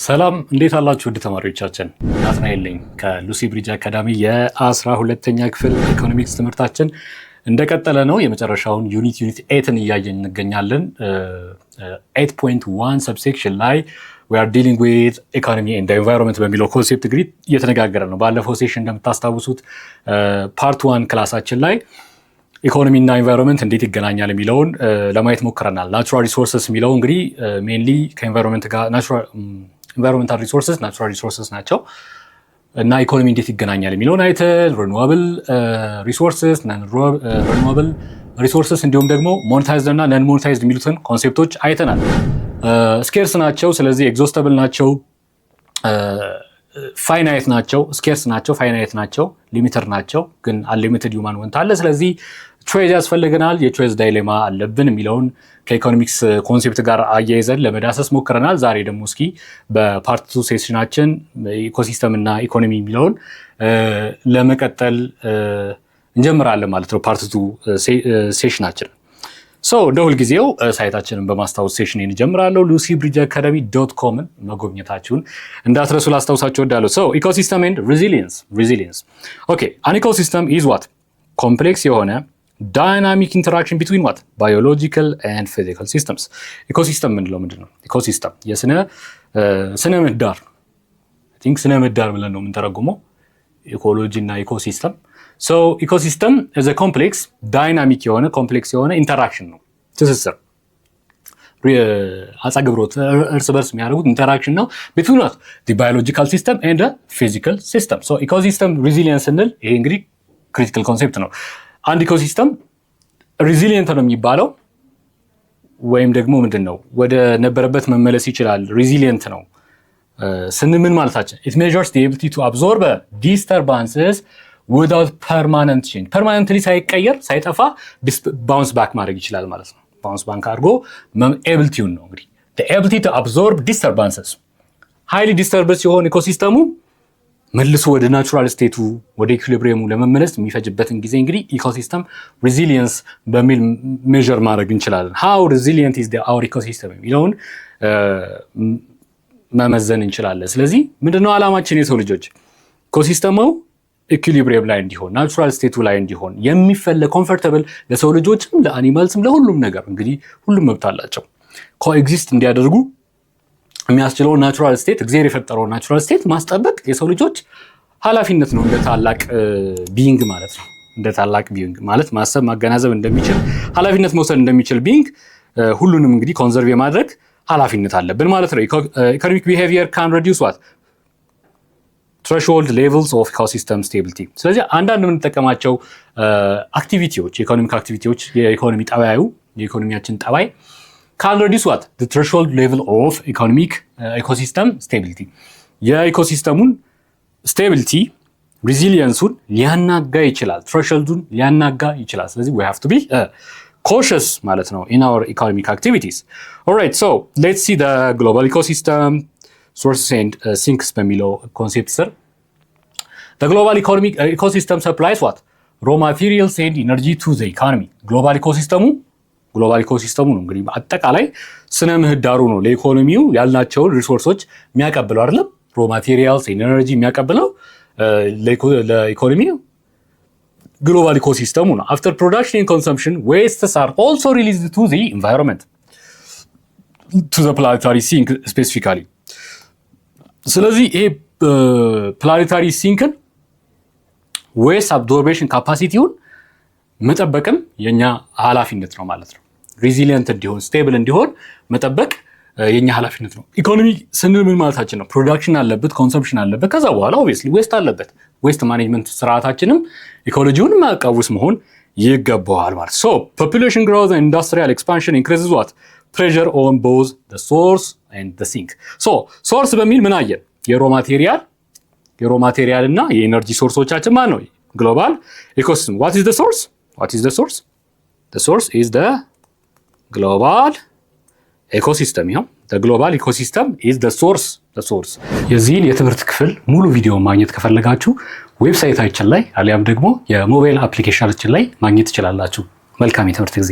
ሰላም እንዴት አላችሁ ውድ ተማሪዎቻችን? ናትናኤል ነኝ ከሉሲ ብሪጅ አካዳሚ የ12ኛ ክፍል ኢኮኖሚክስ ትምህርታችን እንደቀጠለ ነው። የመጨረሻውን ዩኒት 8ን እያየን እንገኛለን። 8.1 ሰብሴክሽን ላይ we are dealing with economy and the environment በሚለው ኮንሴፕት እንግዲህ እየተነጋገረ ነው። ባለፈው ሴሽን እንደምታስታውሱት ፓርት 1 ክላሳችን ላይ ኢኮኖሚ እና ኢንቫይሮንመንት እንዴት ይገናኛል የሚለውን ለማየት ሞክረናል። ናቹራል ሪሶርስስ የሚለው እንግዲህ ሜንሊ ከኢንቫይሮንመንት ጋር ኢንቫይሮንመንታል ሪሶርስስ ናቹራል ሪሶርስስ ናቸው እና ኢኮኖሚ እንዴት ይገናኛል የሚለውን አይተን ሪኒዌብል ሪሶርስስ ነን ሪኒዌብል ሪሶርስስ እንዲሁም ደግሞ ሞኔታይዝድ እና ነን ሞኔታይዝድ የሚሉትን ኮንሴፕቶች አይተናል። ስኬርስ ናቸው፣ ስለዚህ ኤግዞስታብል ናቸው፣ ፋይናይት ናቸው፣ ስኬርስ ናቸው፣ ፋይናይት ናቸው፣ ሊሚትድ ናቸው፣ ግን አንሊሚትድ ሂውማን ወንት አለ። ስለዚህ ትሬዝ ያስፈልገናል፣ የትሬዝ ዳይሌማ አለብን የሚለውን ከኢኮኖሚክስ ኮንሴፕት ጋር አያይዘን ለመዳሰስ ሞክረናል። ዛሬ ደግሞ እስኪ በፓርት 2 ሴሽናችን ኢኮሲስተም እና ኢኮኖሚ የሚለውን ለመቀጠል እንጀምራለን ማለት ነው። ፓርት 2 ሴሽናችን እንደ ሁልጊዜው ሳይታችንን በማስታወስ ሴሽን እንጀምራለሁ። lucybridgeacademy.com መጎብኘታችሁን እንዳትረሱ ላስታውሳችሁ እወዳለሁ። ኢኮሲስተም ኤንድ ሬዚሊየንስ ኦኬ አን ኢኮሲስተም ኢዝ ዋት ኮምፕሌክስ የሆነ ዳይናሚክ ኢንተራክሽን ቢትዊን ዋት ባዮሎጂካል ኤንድ ፊዚካል ሲስተምስ። ኢኮሲስተም ምንለው ምንድን ነው? ኢኮሲስተም ስነ ምህዳር ስነ ምህዳር ብለን ነው የምንተረጉመው፣ ኢኮሎጂ እና ኢኮሲስተም። ኢኮሲስተም is a complex ዳይናሚክ የሆነ ኮምፕሌክስ የሆነ ኢንተራክሽን ነው፣ ትስስር አጻግብሮት እርስ በርስ የሚያደርጉት ኢንተራክሽን ነው between what the biological system and the physical system. ኢኮሲስተም ሬዚሊየንስ ስንል ይሄ እንግዲህ ክሪቲካል ኮንሴፕት ነው። አንድ ኢኮሲስተም ሬዚሊየንት ነው የሚባለው ወይም ደግሞ ምንድነው ወደ ነበረበት መመለስ ይችላል። ሬዚሊየንት ነው ስንምን ማለታችን it measures the ability to absorb disturbances without permanent change. permanently ሳይቀየር ሳይጠፋ bounce back ማድረግ ይችላል ማለት ነው። bounce back አድርጎ ability ነው እንግዲህ the ability to absorb disturbances. highly disturbed ሲሆን ኢኮሲስተሙ መልሶ ወደ ናቹራል ስቴቱ ወደ ኢኩሊብሪየሙ ለመመለስ የሚፈጅበትን ጊዜ እንግዲህ ኢኮሲስተም ሬዚሊየንስ በሚል ሜዠር ማድረግ እንችላለን። how resilient is our ecosystem የሚለውን መመዘን እንችላለን። ስለዚህ ምንድነው ዓላማችን? የሰው ልጆች ኢኮሲስተሙ ኢኩሊብሪየም ላይ እንዲሆን ናቹራል ስቴቱ ላይ እንዲሆን የሚፈለግ ኮምፎርታብል ለሰው ልጆችም ለአኒማልስም ለሁሉም ነገር እንግዲህ ሁሉም መብት አላቸው ኮኤግዚስት እንዲያደርጉ የሚያስችለው ናቹራል ስቴት እግዚአብሔር የፈጠረው ናቹራል ስቴት ማስጠበቅ የሰው ልጆች ኃላፊነት ነው። እንደ ታላቅ ቢይንግ ማለት ነው። እንደ ታላቅ ቢይንግ ማለት ማሰብ ማገናዘብ እንደሚችል ኃላፊነት መውሰድ እንደሚችል ቢይንግ ሁሉንም እንግዲህ ኮንዘርቭ የማድረግ ኃላፊነት አለብን ማለት ነው። ኢኮኖሚክ ቢሄቪየር ካን ሪዲዩስ ዋት threshold levels of ecosystem stability. ስለዚህ አንዳንድ የምንጠቀማቸው አክቲቪቲዎች የኢኮኖሚክ አክቲቪቲዎች የኢኮኖሚ ጠባዩ የኢኮኖሚያችን ጠባይ can reduce what the threshold level of economic ecosystem stability. የኢኮሲስተሙን ስቴቢሊቲ ሬዚሊየንሱን ሊያናጋ ይችላል፣ thresholdን ሊያናጋ ይችላል። ስለዚህ we have to be cautious ማለት ነው in our economic activities. All right, so let's see the global ecosystem sources and sinks በሚለው ኮንሴፕት ስር the global economic ecosystem supplies what raw materials and energy to the economy. ግሎባል ኢኮሲስተሙ ነው እንግዲህ አጠቃላይ ስነ ምህዳሩ ነው ለኢኮኖሚው ያላቸውን ሪሶርሶች የሚያቀብለው አይደለም። ሮ ማቴሪያልስ ኤነርጂ የሚያቀብለው ለኢኮኖሚው ግሎባል ኢኮሲስተሙ ነው። after production and consumption wastes are also released to the environment, to the planetary sink specifically. ስለዚህ ይሄ ፕላኔታሪ ሲንክን ዌስት አብዞርቤሽን ካፓሲቲውን መጠበቅም የኛ ኃላፊነት ነው ማለት ነው። ሬዚሊየንት እንዲሆን ስቴብል እንዲሆን መጠበቅ የኛ ኃላፊነት ነው። ኢኮኖሚ ስንል ምን ማለታችን ነው? ፕሮዳክሽን አለበት፣ ኮንሰምፕሽን አለበት፣ ከዛ በኋላ ኦብቪየስሊ ዌስት አለበት። ዌስት ማኔጅመንት ስርዓታችንም ኢኮሎጂውን ማቀውስ መሆን ይገባዋል ማለት ነው። ፖፑሌሽን ግሮዝ ኤንድ ኢንዱስትሪያል ኤክስፓንሽን ኢንክሪዝስ ዋት pressure on both the source and the sink. ሶርስ በሚል ምን አየን? የሮ ማቴሪያል እና የኤነርጂ ሶርሶቻችን ማን ነው? ግሎባል ኢኮሲስተም። what is the source? The source is the global ecosystem. the global ecosystem is the source. የዚህን የትምህርት ክፍል ሙሉ ቪዲዮ ማግኘት ከፈለጋችሁ ዌብሳይታችን ላይ አሊያም ደግሞ የሞባይል አፕሊኬሽናችን ላይ ማግኘት ትችላላችሁ። መልካም የትምህርት ጊዜ